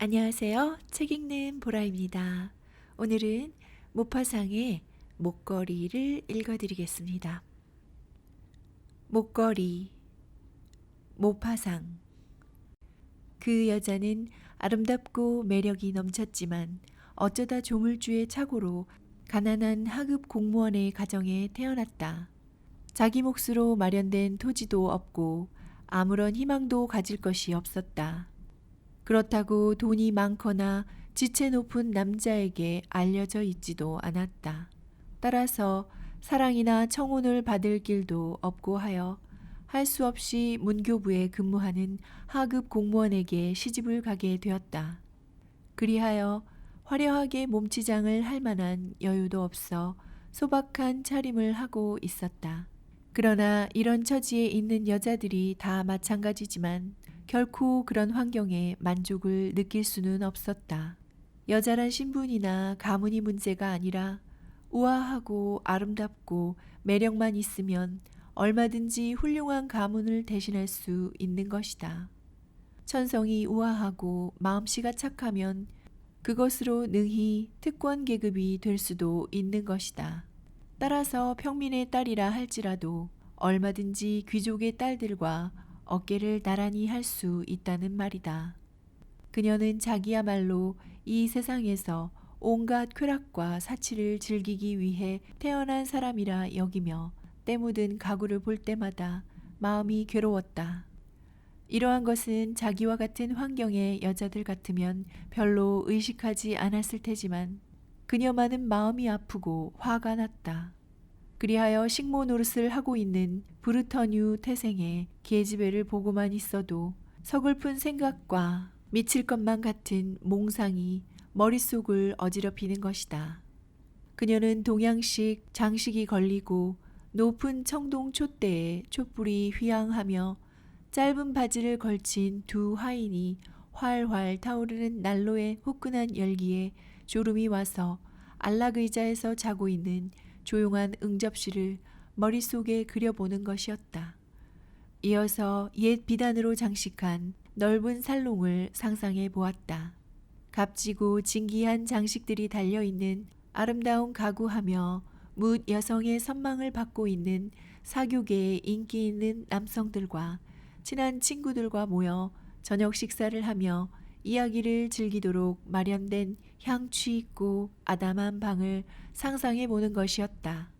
안녕하세요. 책 읽는 보라입니다. 오늘은 모파상의 목걸이를 읽어드리겠습니다. 목걸이, 모파상. 그 여자는 아름답고 매력이 넘쳤지만 어쩌다 조물주의 착오로 가난한 하급 공무원의 가정에 태어났다. 자기 몫으로 마련된 토지도 없고 아무런 희망도 가질 것이 없었다. 그렇다고 돈이 많거나 지체 높은 남자에게 알려져 있지도 않았다. 따라서 사랑이나 청혼을 받을 길도 없고 하여 할 수 없이 문교부에 근무하는 하급 공무원에게 시집을 가게 되었다. 그리하여 화려하게 몸치장을 할 만한 여유도 없어 소박한 차림을 하고 있었다. 그러나 이런 처지에 있는 여자들이 다 마찬가지지만 결코 그런 환경에 만족을 느낄 수는 없었다. 여자란 신분이나 가문이 문제가 아니라 우아하고 아름답고 매력만 있으면 얼마든지 훌륭한 가문을 대신할 수 있는 것이다. 천성이 우아하고 마음씨가 착하면 그것으로 능히 특권 계급이 될 수도 있는 것이다. 따라서 평민의 딸이라 할지라도 얼마든지 귀족의 딸들과 어깨를 나란히 할 수 있다는 말이다. 그녀는 자기야말로 이 세상에서 온갖 쾌락과 사치를 즐기기 위해 태어난 사람이라 여기며 때 묻은 가구를 볼 때마다 마음이 괴로웠다. 이러한 것은 자기와 같은 환경의 여자들 같으면 별로 의식하지 않았을 테지만 그녀만은 마음이 아프고 화가 났다. 그리하여 식모 노릇을 하고 있는 브루터뉴 태생의 계집애를 보고만 있어도 서글픈 생각과 미칠 것만 같은 몽상이 머릿속을 어지럽히는 것이다. 그녀는 동양식 장식이 걸리고 높은 청동 촛대에 촛불이 휘황하며 짧은 바지를 걸친 두 하인이 활활 타오르는 난로의 후끈한 열기에 졸음이 와서 안락의자에서 자고 있는 조용한 응접실을 머릿속에 그려보는 것이었다. 이어서 옛 비단으로 장식한 넓은 살롱을 상상해 보았다. 값지고 진귀한 장식들이 달려있는 아름다운 가구하며 뭇 여성의 선망을 받고 있는 사교계의 인기 있는 남성들과 친한 친구들과 모여 저녁 식사를 하며 이야기를 즐기도록 마련된 향취 있고 아담한 방을 상상해 보는 것이었다.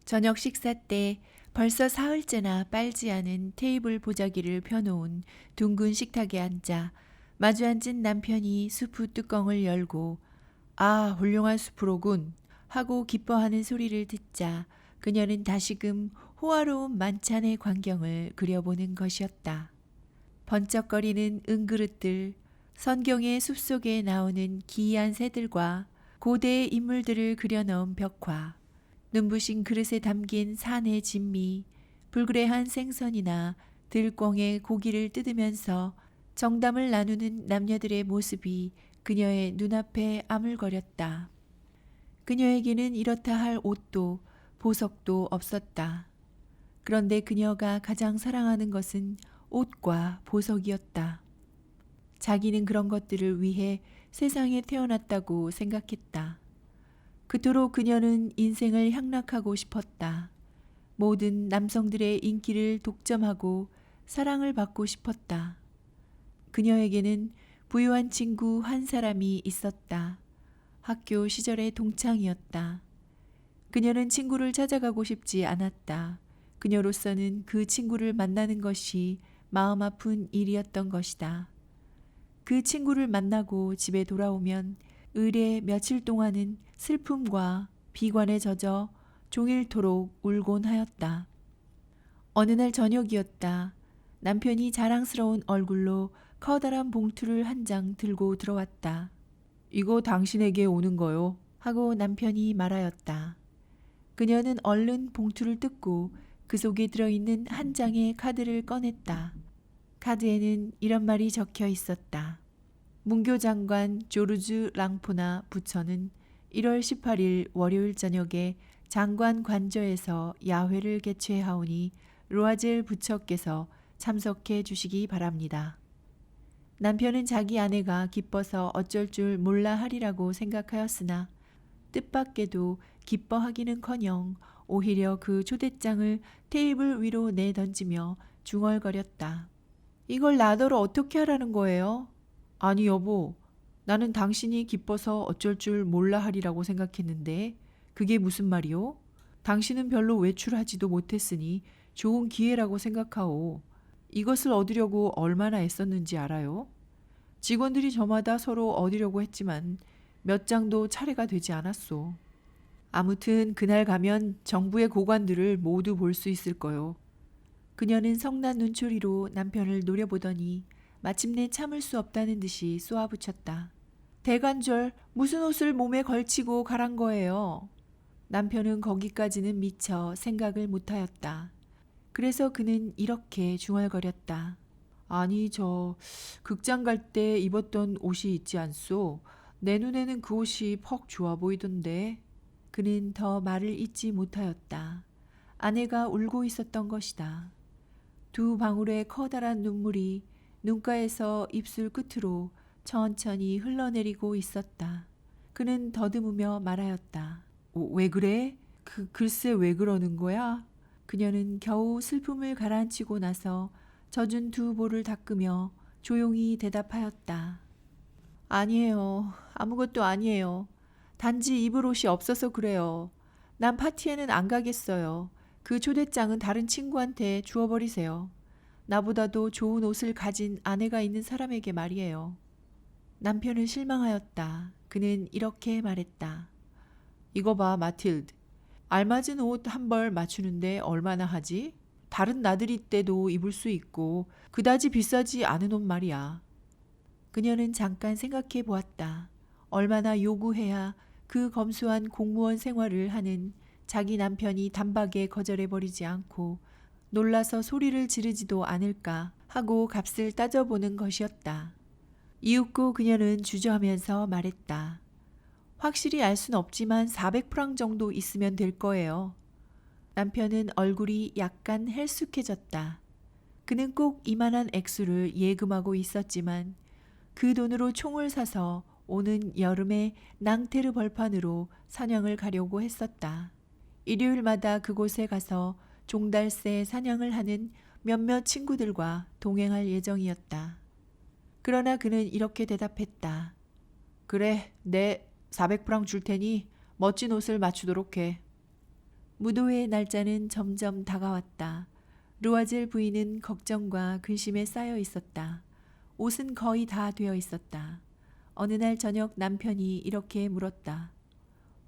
저녁 식사 때 벌써 사흘째나 빨지 않은 테이블 보자기를 펴놓은 둥근 식탁에 앉아 마주 앉은 남편이 수프 뚜껑을 열고 "아, 훌륭한 수프로군" 하고 기뻐하는 소리를 듣자 그녀는 다시금 호화로운 만찬의 광경을 그려보는 것이었다. 번쩍거리는 은그릇들, 성경의 숲속에 나오는 기이한 새들과 고대의 인물들을 그려넣은 벽화, 눈부신 그릇에 담긴 산의 진미, 불그레한 생선이나 들꽁의 고기를 뜯으면서 정담을 나누는 남녀들의 모습이 그녀의 눈앞에 아물거렸다. 그녀에게는 이렇다 할 옷도 보석도 없었다. 그런데 그녀가 가장 사랑하는 것은 옷과 보석이었다. 자기는 그런 것들을 위해 세상에 태어났다고 생각했다. 그토록 그녀는 인생을 향락하고 싶었다. 모든 남성들의 인기를 독점하고 사랑을 받고 싶었다. 그녀에게는 부유한 친구 한 사람이 있었다. 학교 시절의 동창이었다. 그녀는 친구를 찾아가고 싶지 않았다. 그녀로서는 그 친구를 만나는 것이 마음 아픈 일이었던 것이다. 그 친구를 만나고 집에 돌아오면 의례 며칠 동안은 슬픔과 비관에 젖어 종일토록 울곤 하였다. 어느 날 저녁이었다. 남편이 자랑스러운 얼굴로 커다란 봉투를 한 장 들고 들어왔다. "이거 당신에게 오는 거요." 하고 남편이 말하였다. 그녀는 얼른 봉투를 뜯고 그 속에 들어있는 한 장의 카드를 꺼냈다. 카드에는 이런 말이 적혀 있었다. 문교 장관 조르주 랑포나 부처는 1월 18일 월요일 저녁에 장관 관저에서 야회를 개최하오니 로아젤 부처께서 참석해 주시기 바랍니다. 남편은 자기 아내가 기뻐서 어쩔 줄 몰라 하리라고 생각하였으나 뜻밖에도 기뻐하기는커녕 오히려 그 초대장을 테이블 위로 내던지며 중얼거렸다. 이걸 나더러 어떻게 하라는 거예요? 아니 여보, 나는 당신이 기뻐서 어쩔 줄 몰라 하리라고 생각했는데 그게 무슨 말이오? 당신은 별로 외출하지도 못했으니 좋은 기회라고 생각하오. 이것을 얻으려고 얼마나 애썼는지 알아요? 직원들이 저마다 서로 얻으려고 했지만 몇 장도 차례가 되지 않았소. 아무튼 그날 가면 정부의 고관들을 모두 볼 수 있을 거요. 그녀는 성난 눈초리로 남편을 노려보더니 마침내 참을 수 없다는 듯이 쏘아붙였다. 대관절 무슨 옷을 몸에 걸치고 가란 거예요? 남편은 거기까지는 미처 생각을 못하였다. 그래서 그는 이렇게 중얼거렸다. 아니 저 극장 갈 때 입었던 옷이 있지 않소? 내 눈에는 그 옷이 퍽 좋아 보이던데. 그는 더 말을 잇지 못하였다. 아내가 울고 있었던 것이다. 두 방울의 커다란 눈물이 눈가에서 입술 끝으로 천천히 흘러내리고 있었다. 그는 더듬으며 말하였다. 왜 그래? 글쎄 왜 그러는 거야? 그녀는 겨우 슬픔을 가라앉히고 나서 젖은 두 볼을 닦으며 조용히 대답하였다. 아니에요. 아무것도 아니에요. 단지 입을 옷이 없어서 그래요. 난 파티에는 안 가겠어요. 그 초대장은 다른 친구한테 주워버리세요. 나보다도 좋은 옷을 가진 아내가 있는 사람에게 말이에요. 남편은 실망하였다. 그는 이렇게 말했다. 이거 봐, 마틸드. 알맞은 옷 한 벌 맞추는데 얼마나 하지? 다른 나들이 때도 입을 수 있고 그다지 비싸지 않은 옷 말이야. 그녀는 잠깐 생각해 보았다. 얼마나 요구해야 그 검소한 공무원 생활을 하는 자기 남편이 단박에 거절해버리지 않고 놀라서 소리를 지르지도 않을까 하고 값을 따져보는 것이었다. 이윽고 그녀는 주저하면서 말했다. 확실히 알 순 없지만 400프랑 정도 있으면 될 거예요. 남편은 얼굴이 약간 헬쑥해졌다. 그는 꼭 이만한 액수를 예금하고 있었지만 그 돈으로 총을 사서 오는 여름에 낭테르 벌판으로 사냥을 가려고 했었다. 일요일마다 그곳에 가서 종달새 사냥을 하는 몇몇 친구들과 동행할 예정이었다. 그러나 그는 이렇게 대답했다. 그래, 내 400프랑 줄 테니 멋진 옷을 맞추도록 해. 무도회의 날짜는 점점 다가왔다. 르와젤 부인은 걱정과 근심에 쌓여 있었다. 옷은 거의 다 되어 있었다. 어느 날 저녁 남편이 이렇게 물었다.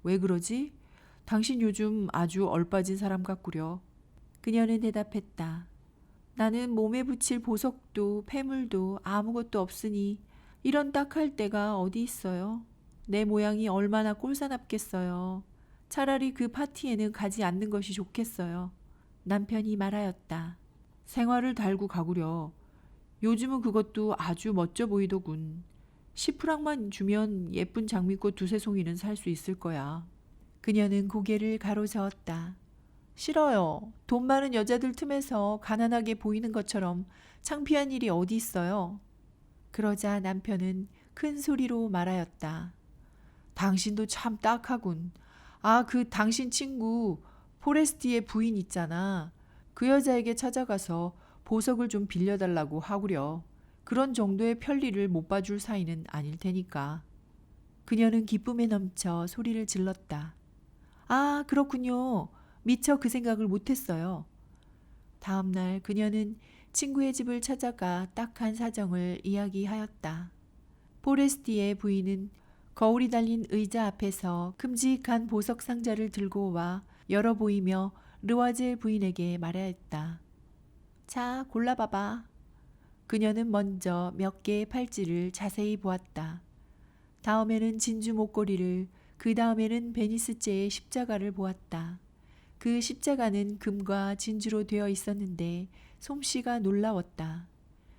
왜 그러지? 당신 요즘 아주 얼빠진 사람 같구려. 그녀는 대답했다. 나는 몸에 붙일 보석도 패물도 아무것도 없으니 이런 딱할 때가 어디 있어요. 내 모양이 얼마나 꼴사납겠어요. 차라리 그 파티에는 가지 않는 것이 좋겠어요. 남편이 말하였다. 생활을 달고 가구려. 요즘은 그것도 아주 멋져 보이더군. 10프랑만 주면 예쁜 장미꽃 두세 송이는 살 수 있을 거야. 그녀는 고개를 가로저었다. 싫어요. 돈 많은 여자들 틈에서 가난하게 보이는 것처럼 창피한 일이 어디 있어요. 그러자 남편은 큰 소리로 말하였다. 당신도 참 딱하군. 그 당신 친구 포레스티의 부인 있잖아. 그 여자에게 찾아가서 보석을 좀 빌려달라고 하구려. 그런 정도의 편리를 못 봐줄 사이는 아닐 테니까. 그녀는 기쁨에 넘쳐 소리를 질렀다. 그렇군요. 미처 그 생각을 못했어요. 다음 날 그녀는 친구의 집을 찾아가 딱한 사정을 이야기하였다. 포레스티의 부인은 거울이 달린 의자 앞에서 큼직한 보석 상자를 들고 와 열어 보이며 르와젤 부인에게 말하였다. 자, 골라봐봐. 그녀는 먼저 몇 개의 팔찌를 자세히 보았다. 다음에는 진주 목걸이를, 그 다음에는 베니스제의 십자가를 보았다. 그 십자가는 금과 진주로 되어 있었는데 솜씨가 놀라웠다.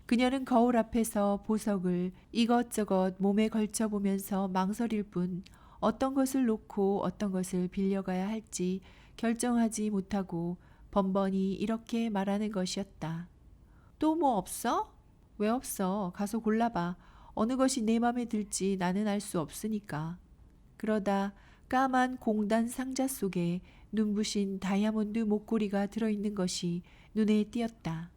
그녀는 거울 앞에서 보석을 이것저것 몸에 걸쳐보면서 망설일 뿐 어떤 것을 놓고 어떤 것을 빌려가야 할지 결정하지 못하고 번번이 이렇게 말하는 것이었다. 또 뭐 없어? 왜 없어? 가서 골라봐. 어느 것이 내 맘에 들지 나는 알 수 없으니까. 그러다 까만 공단 상자 속에 눈부신 다이아몬드 목걸이가 들어있는 것이 눈에 띄었다.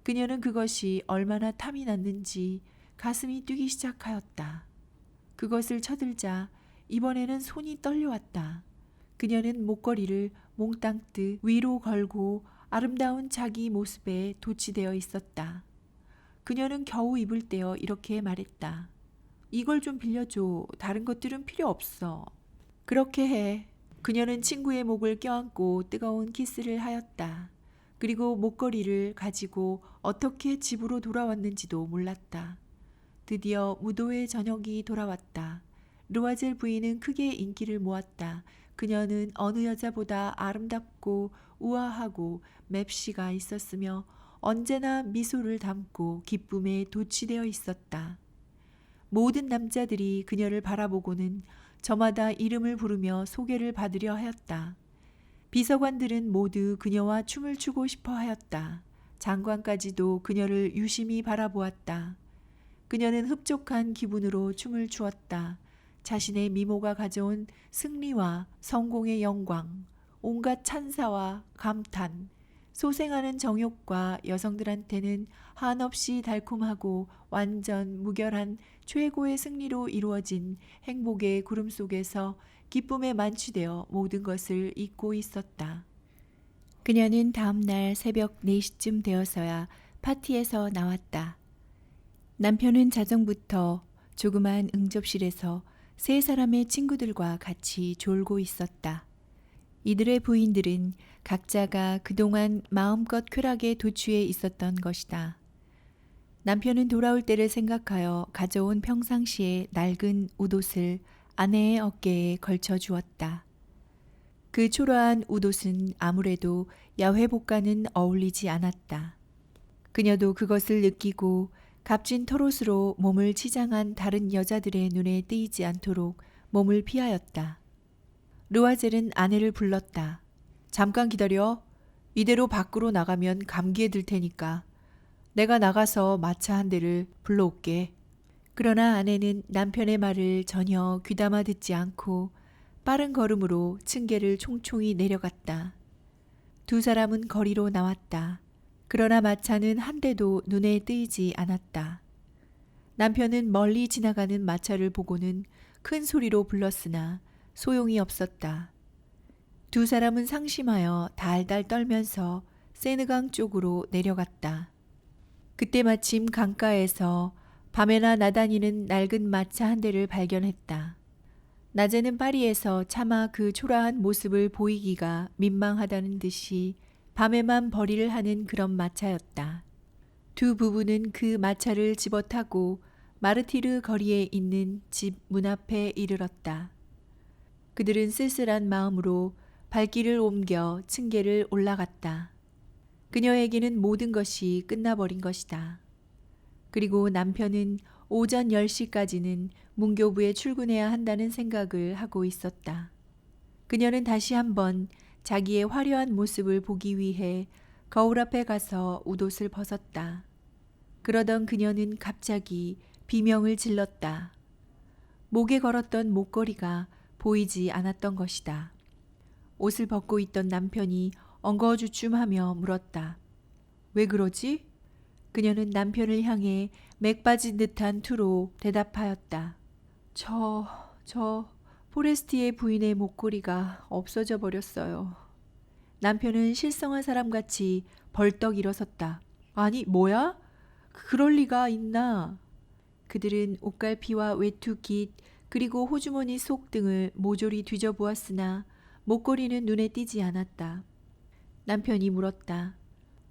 그녀는 그것이 얼마나 탐이 났는지 가슴이 뛰기 시작하였다. 그것을 쳐들자 이번에는 손이 떨려왔다. 그녀는 목걸이를 몽땅 뜻 위로 걸고 아름다운 자기 모습에 도취되어 있었다. 그녀는 겨우 입을 떼어 이렇게 말했다. 이걸 좀 빌려줘. 다른 것들은 필요 없어. 그렇게 해. 그녀는 친구의 목을 껴안고 뜨거운 키스를 하였다. 그리고 목걸이를 가지고 어떻게 집으로 돌아왔는지도 몰랐다. 드디어 무도의 저녁이 돌아왔다. 르와젤 부인은 크게 인기를 모았다. 그녀는 어느 여자보다 아름답고 우아하고 맵시가 있었으며 언제나 미소를 담고 기쁨에 도취되어 있었다. 모든 남자들이 그녀를 바라보고는 저마다 이름을 부르며 소개를 받으려 하였다. 비서관들은 모두 그녀와 춤을 추고 싶어 하였다. 장관까지도 그녀를 유심히 바라보았다. 그녀는 흡족한 기분으로 춤을 추었다. 자신의 미모가 가져온 승리와 성공의 영광, 온갖 찬사와 감탄, 소생하는 정욕과 여성들한테는 한없이 달콤하고 완전 무결한 최고의 승리로 이루어진 행복의 구름 속에서 기쁨에 만취되어 모든 것을 잊고 있었다. 그녀는 다음날 새벽 4시쯤 되어서야 파티에서 나왔다. 남편은 자정부터 조그만 응접실에서 세 사람의 친구들과 같이 졸고 있었다. 이들의 부인들은 각자가 그동안 마음껏 쾌락에 도취해 있었던 것이다. 남편은 돌아올 때를 생각하여 가져온 평상시의 낡은 웃옷을 아내의 어깨에 걸쳐 주었다. 그 초라한 웃옷은 아무래도 야회복과는 어울리지 않았다. 그녀도 그것을 느끼고 값진 털옷으로 몸을 치장한 다른 여자들의 눈에 띄지 않도록 몸을 피하였다. 르와젤은 아내를 불렀다. 잠깐 기다려. 이대로 밖으로 나가면 감기에 들 테니까. 내가 나가서 마차 한 대를 불러올게. 그러나 아내는 남편의 말을 전혀 귀담아 듣지 않고 빠른 걸음으로 층계를 총총히 내려갔다. 두 사람은 거리로 나왔다. 그러나 마차는 한 대도 눈에 띄지 않았다. 남편은 멀리 지나가는 마차를 보고는 큰 소리로 불렀으나 소용이 없었다. 두 사람은 상심하여 달달 떨면서 세느강 쪽으로 내려갔다. 그때 마침 강가에서 밤에나 나다니는 낡은 마차 한 대를 발견했다. 낮에는 파리에서 차마 그 초라한 모습을 보이기가 민망하다는 듯이 밤에만 벌이를 하는 그런 마차였다. 두 부부는 그 마차를 집어타고 마르티르 거리에 있는 집 문 앞에 이르렀다. 그들은 쓸쓸한 마음으로 발길을 옮겨 층계를 올라갔다. 그녀에게는 모든 것이 끝나버린 것이다. 그리고 남편은 오전 10시까지는 문교부에 출근해야 한다는 생각을 하고 있었다. 그녀는 다시 한번 자기의 화려한 모습을 보기 위해 거울 앞에 가서 웃옷을 벗었다. 그러던 그녀는 갑자기 비명을 질렀다. 목에 걸었던 목걸이가 보이지 않았던 것이다. 옷을 벗고 있던 남편이 엉거주춤하며 물었다. 왜 그러지? 그녀는 남편을 향해 맥 빠진 듯한 투로 대답하였다. 저 포레스티의 부인의 목걸이가 없어져 버렸어요. 남편은 실성한 사람같이 벌떡 일어섰다. 아니, 뭐야? 그럴 리가 있나? 그들은 옷갈피와 외투깃 그리고 호주머니 속 등을 모조리 뒤져보았으나 목걸이는 눈에 띄지 않았다. 남편이 물었다.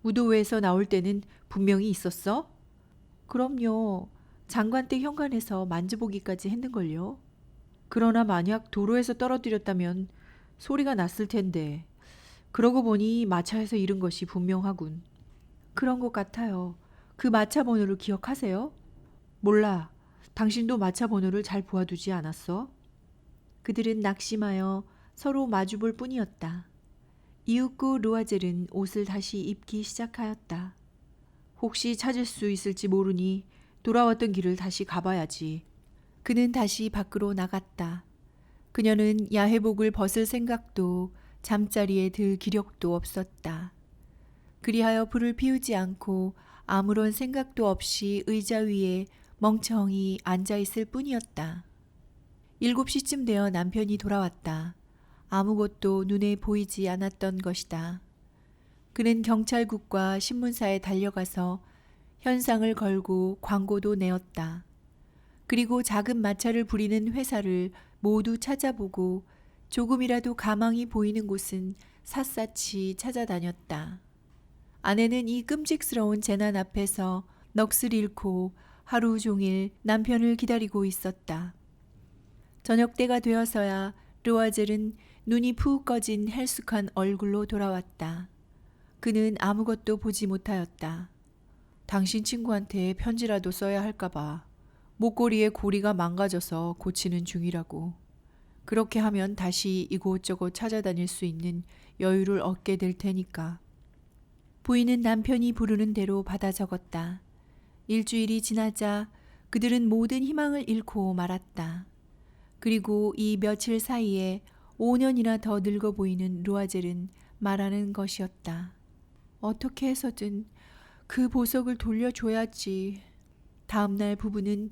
무도회에서 나올 때는 분명히 있었어? 그럼요. 장관댁 현관에서 만져보기까지 했는걸요. 그러나 만약 도로에서 떨어뜨렸다면 소리가 났을 텐데. 그러고 보니 마차에서 잃은 것이 분명하군. 그런 것 같아요. 그 마차 번호를 기억하세요? 몰라. 당신도 마차 번호를 잘 보아두지 않았어? 그들은 낙심하여 서로 마주볼 뿐이었다. 이윽고 르와젤은 옷을 다시 입기 시작하였다. 혹시 찾을 수 있을지 모르니 돌아왔던 길을 다시 가봐야지. 그는 다시 밖으로 나갔다. 그녀는 야회복을 벗을 생각도 잠자리에 들 기력도 없었다. 그리하여 불을 피우지 않고 아무런 생각도 없이 의자 위에 멍청이 앉아 있을 뿐이었다. 7시쯤 되어 남편이 돌아왔다. 아무것도 눈에 보이지 않았던 것이다. 그는 경찰국과 신문사에 달려가서 현상을 걸고 광고도 내었다. 그리고 작은 마찰을 부리는 회사를 모두 찾아보고 조금이라도 가망이 보이는 곳은 샅샅이 찾아다녔다. 아내는 이 끔찍스러운 재난 앞에서 넋을 잃고 하루 종일 남편을 기다리고 있었다. 저녁 때가 되어서야 르와젤은 눈이 푹 꺼진 헬쑥한 얼굴로 돌아왔다. 그는 아무것도 보지 못하였다. 당신 친구한테 편지라도 써야 할까봐. 목걸이의 고리가 망가져서 고치는 중이라고. 그렇게 하면 다시 이곳저곳 찾아다닐 수 있는 여유를 얻게 될 테니까. 부인은 남편이 부르는 대로 받아 적었다. 일주일이 지나자 그들은 모든 희망을 잃고 말았다. 그리고 이 며칠 사이에 5년이나 더 늙어 보이는 르와젤은 말하는 것이었다. 어떻게 해서든 그 보석을 돌려줘야지. 다음날 부부는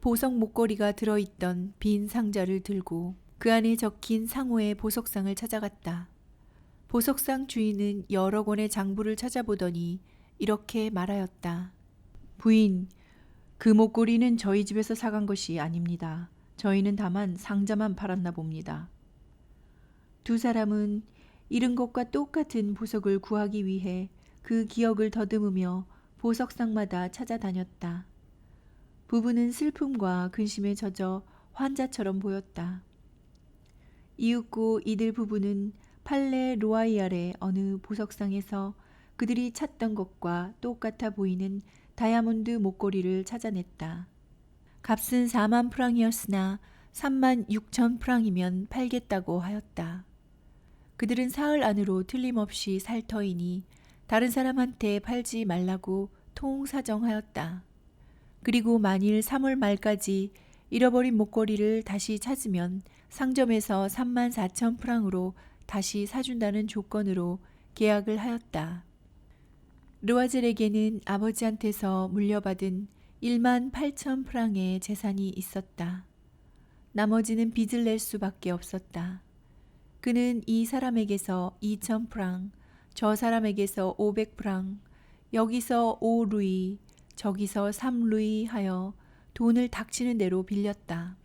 보석 목걸이가 들어있던 빈 상자를 들고 그 안에 적힌 상호의 보석상을 찾아갔다. 보석상 주인은 여러 권의 장부를 찾아보더니 이렇게 말하였다. 부인, 그 목걸이는 저희 집에서 사간 것이 아닙니다. 저희는 다만 상자만 팔았나 봅니다. 두 사람은 잃은 것과 똑같은 보석을 구하기 위해 그 기억을 더듬으며 보석상마다 찾아다녔다. 부부는 슬픔과 근심에 젖어 환자처럼 보였다. 이윽고 이들 부부는 팔레 로아이알의 어느 보석상에서 그들이 찾던 것과 똑같아 보이는 다이아몬드 목걸이를 찾아냈다. 값은 4만 프랑이었으나 3만 6천 프랑이면 팔겠다고 하였다. 그들은 사흘 안으로 틀림없이 살 터이니 다른 사람한테 팔지 말라고 통사정하였다. 그리고 만일 3월 말까지 잃어버린 목걸이를 다시 찾으면 상점에서 3만 4천 프랑으로 다시 사준다는 조건으로 계약을 하였다. 르와젤에게는 아버지한테서 물려받은 1만 8천 프랑의 재산이 있었다. 나머지는 빚을 낼 수밖에 없었다. 그는 이 사람에게서 2천 프랑, 저 사람에게서 500 프랑, 여기서 5루이, 저기서 3루이 하여 돈을 닥치는 대로 빌렸다.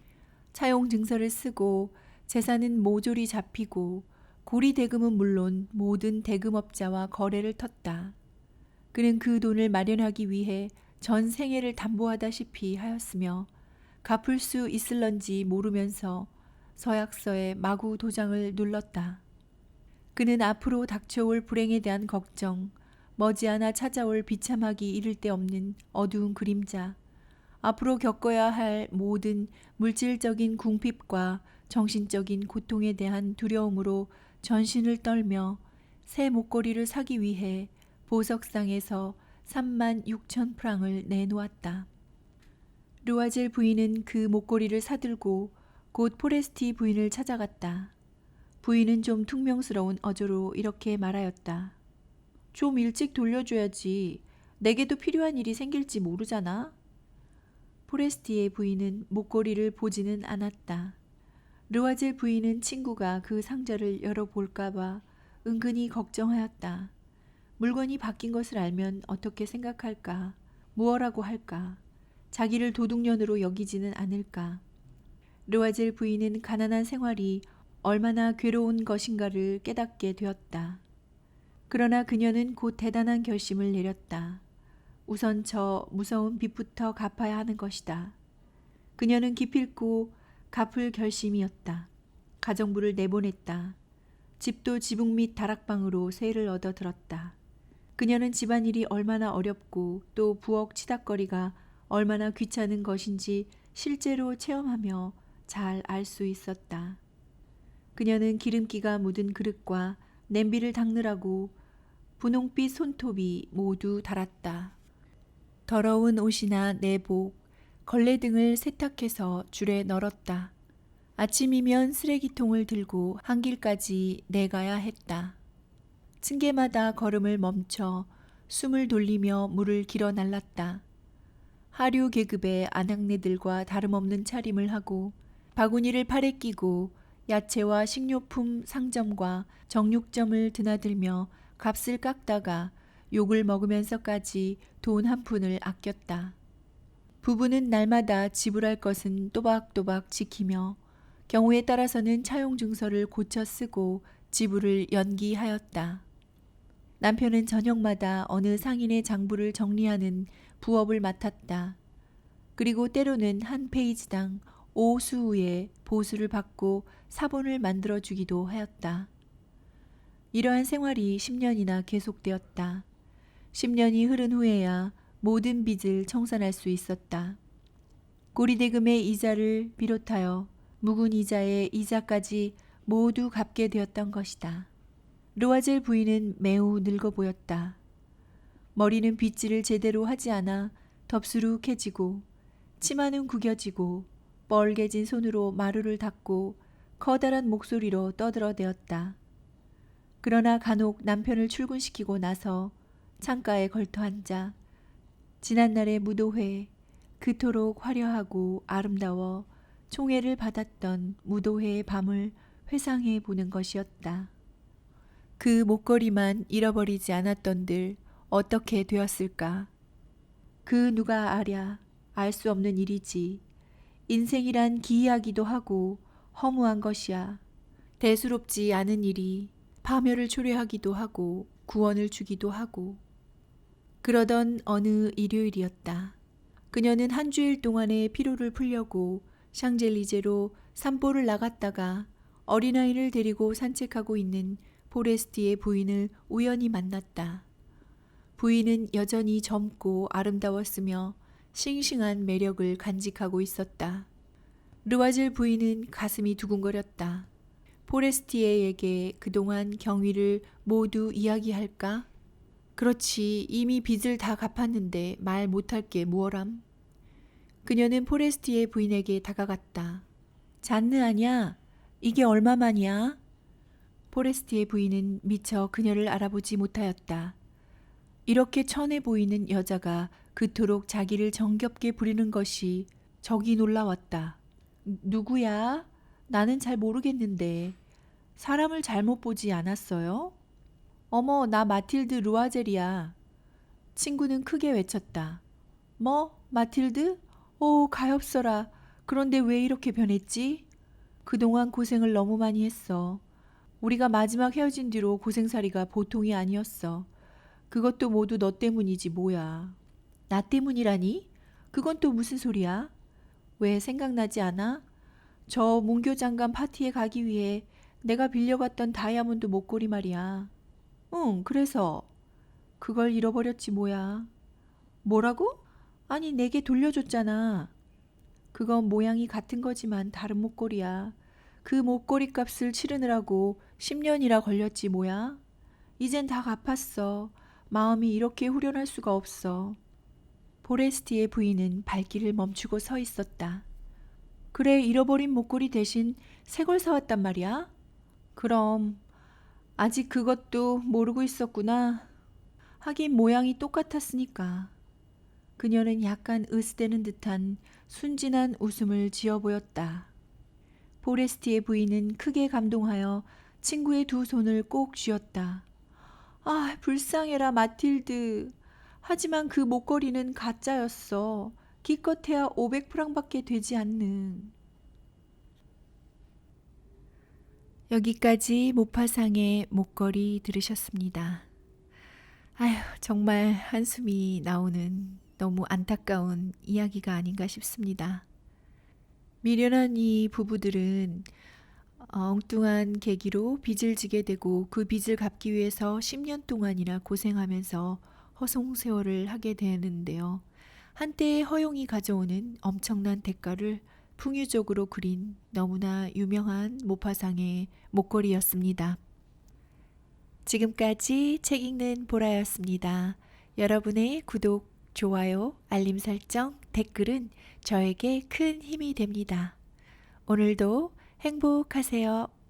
차용 증서를 쓰고 재산은 모조리 잡히고 고리 대금은 물론 모든 대금업자와 거래를 텄다. 그는 그 돈을 마련하기 위해 전 생애를 담보하다시피 하였으며 갚을 수 있을런지 모르면서 서약서에 마구 도장을 눌렀다. 그는 앞으로 닥쳐올 불행에 대한 걱정, 머지않아 찾아올 비참하기 이를 데 없는 어두운 그림자, 앞으로 겪어야 할 모든 물질적인 궁핍과 정신적인 고통에 대한 두려움으로 전신을 떨며 새 목걸이를 사기 위해 보석상에서 3만 6천 프랑을 내놓았다. 르와젤 부인은 그 목걸이를 사들고 곧 포레스티 부인을 찾아갔다. 부인은 좀 퉁명스러운 어조로 이렇게 말하였다. 좀 일찍 돌려줘야지. 내게도 필요한 일이 생길지 모르잖아. 포레스티의 부인은 목걸이를 보지는 않았다. 르와젤 부인은 친구가 그 상자를 열어볼까봐 은근히 걱정하였다. 물건이 바뀐 것을 알면 어떻게 생각할까? 무엇라고 할까? 자기를 도둑년으로 여기지는 않을까? 르와젤 부인은 가난한 생활이 얼마나 괴로운 것인가를 깨닫게 되었다. 그러나 그녀는 곧 대단한 결심을 내렸다. 우선 저 무서운 빚부터 갚아야 하는 것이다. 그녀는 기필코 갚을 결심이었다. 가정부를 내보냈다. 집도 지붕 및 다락방으로 세를 얻어 들었다. 그녀는 집안일이 얼마나 어렵고 또 부엌 치닥거리가 얼마나 귀찮은 것인지 실제로 체험하며 잘 알 수 있었다. 그녀는 기름기가 묻은 그릇과 냄비를 닦느라고 분홍빛 손톱이 모두 닳았다. 더러운 옷이나 내복, 걸레 등을 세탁해서 줄에 널었다. 아침이면 쓰레기통을 들고 한 길까지 내가야 했다. 층계마다 걸음을 멈춰 숨을 돌리며 물을 길어 날랐다. 하류 계급의 아낙네들과 다름없는 차림을 하고 바구니를 팔에 끼고 야채와 식료품 상점과 정육점을 드나들며 값을 깎다가 욕을 먹으면서까지 돈 한 푼을 아꼈다. 부부는 날마다 지불할 것은 또박또박 지키며 경우에 따라서는 차용 증서를 고쳐 쓰고 지불을 연기하였다. 남편은 저녁마다 어느 상인의 장부를 정리하는 부업을 맡았다. 그리고 때로는 한 페이지당 5수의 보수를 받고 사본을 만들어주기도 하였다. 이러한 생활이 10년이나 계속되었다. 10년이 흐른 후에야 모든 빚을 청산할 수 있었다. 고리대금의 이자를 비롯하여 묵은 이자의 이자까지 모두 갚게 되었던 것이다. 르와젤 부인은 매우 늙어 보였다. 머리는 빗질을 제대로 하지 않아 덥수룩해지고 치마는 구겨지고 뻘개진 손으로 마루를 닦고 커다란 목소리로 떠들어대었다. 그러나 간혹 남편을 출근시키고 나서 창가에 걸터 앉아 지난날의 무도회, 그토록 화려하고 아름다워 총애를 받았던 무도회의 밤을 회상해 보는 것이었다. 그 목걸이만 잃어버리지 않았던들 어떻게 되었을까? 그 누가 아랴, 알 수 없는 일이지. 인생이란 기이하기도 하고 허무한 것이야. 대수롭지 않은 일이 파멸을 초래하기도 하고 구원을 주기도 하고. 그러던 어느 일요일이었다. 그녀는 한 주일 동안의 피로를 풀려고 샹젤리제로 산보를 나갔다가 어린아이를 데리고 산책하고 있는 포레스티의 부인을 우연히 만났다. 부인은 여전히 젊고 아름다웠으며 싱싱한 매력을 간직하고 있었다. 르와젤 부인은 가슴이 두근거렸다. 포레스티에에게 그동안 경위를 모두 이야기할까? 그렇지, 이미 빚을 다 갚았는데 말 못할 게 무엇람? 그녀는 포레스티의 부인에게 다가갔다. 잔느 아냐? 이게 얼마만이야? 포레스티의 부인은 미처 그녀를 알아보지 못하였다. 이렇게 천해 보이는 여자가 그토록 자기를 정겹게 부리는 것이 적이 놀라웠다. 누구야? 나는 잘 모르겠는데. 사람을 잘못 보지 않았어요? 어머, 나 마틸드 르와젤이야. 친구는 크게 외쳤다. 뭐? 마틸드? 오, 가엾어라. 그런데 왜 이렇게 변했지? 그동안 고생을 너무 많이 했어. 우리가 마지막 헤어진 뒤로 고생살이가 보통이 아니었어. 그것도 모두 너 때문이지 뭐야. 나 때문이라니? 그건 또 무슨 소리야? 왜 생각나지 않아? 저 문교 장관 파티에 가기 위해 내가 빌려갔던 다이아몬드 목걸이 말이야. 응, 그래서 그걸 잃어버렸지 뭐야. 뭐라고? 아니, 내게 돌려줬잖아. 그건 모양이 같은 거지만 다른 목걸이야. 그 목걸이 값을 치르느라고 10년이나 걸렸지 뭐야. 이젠 다 갚았어. 마음이 이렇게 후련할 수가 없어. 포레스티의 부인은 발길을 멈추고 서 있었다. 그래, 잃어버린 목걸이 대신 새 걸 사왔단 말이야? 그럼 아직 그것도 모르고 있었구나. 하긴 모양이 똑같았으니까. 그녀는 약간 으스대는 듯한 순진한 웃음을 지어 보였다. 포레스티의 부인은 크게 감동하여 친구의 두 손을 꼭 쥐었다. 아, 불쌍해라 마틸드. 하지만 그 목걸이는 가짜였어. 기껏해야 500프랑밖에 되지 않는. 여기까지 모파상의 목걸이 들으셨습니다. 아휴, 정말 한숨이 나오는 너무 안타까운 이야기가 아닌가 싶습니다. 미련한 이 부부들은 엉뚱한 계기로 빚을 지게 되고 그 빚을 갚기 위해서 10년 동안이나 고생하면서 허송세월을 하게 되는데요. 한때의 허용이 가져오는 엄청난 대가를 풍유적으로 그린 너무나 유명한 모파상의 목걸이였습니다. 지금까지 책 읽는 보라였습니다. 여러분의 구독, 좋아요, 알림 설정, 댓글은 저에게 큰 힘이 됩니다. 오늘도 행복하세요.